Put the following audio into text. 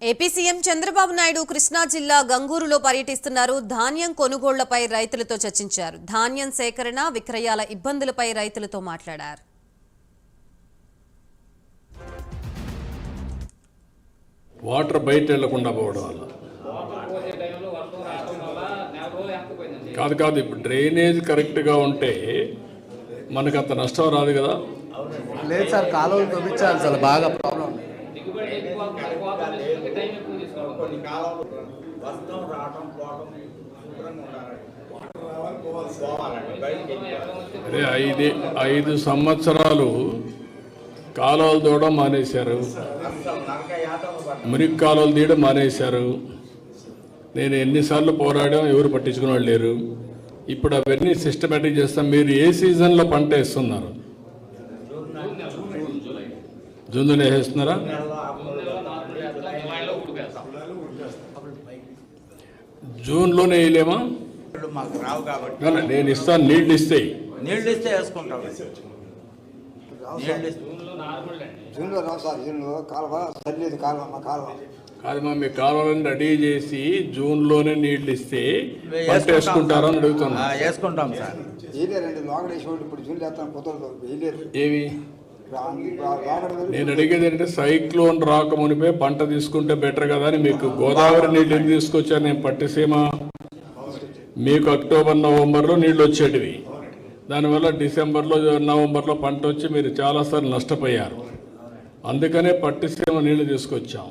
AP CM Chandrababu Naidu Krishna జిల్లా గంగూరులో పర్యటిస్తున్నారు. ధాన్యం కొనుగోళ్లపై రైతులతో చర్చించారు. ధాన్యం సేకరణ, విక్రయాల ఇబ్బందులపై రైతులతో మాట్లాడారు. వాటర్ బయట వెళ్లకుండా పోవడం వల్ల కాదు ఇప్పుడు డ్రైనేజ్ కరెక్ట్గా ఉంటే మనకు అంత నష్టం రాదు కదా. లేదు సార్, కాలువలు తవ్వించాలి సార్, బాగా ప్రాబ్లం. అదే 5 సంవత్సరాలు కాలువలు తోవడం మానేశారు, మురికి కాలువలు తీయడం మానేశారు. నేను ఎన్నిసార్లు పోరాడాం, ఎవరు పట్టించుకునే వాళ్ళు లేరు. ఇప్పుడు అవన్నీ సిస్టమేటిక్ చేస్తాం. మీరు ఏ సీజన్లో పంట వేస్తున్నారు? జూన్లో వేస్తున్నారా? జూన్లోనే వేయలేమా? మాకు రావు కాబట్టి నేను ఇస్తాను, నీళ్ళు ఇస్తాయి. నీళ్ళు ఇస్తే వేసుకుంటాం. జూన్లో రావు సార్, జూన్లో కాలువ సరిలేదు, కాలువ మా కాలువ కాదమ్మా, మీ కాలువలను రెడీ చేసి జూన్లోనే నీళ్ళు ఇస్తే పంట వేసుకుంటారని అడుగుతున్నా. వేసుకుంటాం సార్. వేయలేరండి, లోగడ వేసేవాళ్ళు ఇప్పుడు జూన్లో వేస్తాను, కుదరదు, వేయలేరు. ఏవి నేను అడిగేది అంటే సైక్లోన్ రాకమునిపే పంట తీసుకుంటే బెటర్ కదా అని. మీకు గోదావరి నీళ్ళు ఎందుకు తీసుకొచ్చాను నేను? పట్టిసీమ మీకు అక్టోబర్ నవంబర్లో నీళ్ళు వచ్చేటివి, దానివల్ల డిసెంబర్లో నవంబర్లో పంట వచ్చి మీరు చాలాసార్లు నష్టపోయారు. అందుకనే పట్టిసీమ నీళ్లు తీసుకొచ్చాం.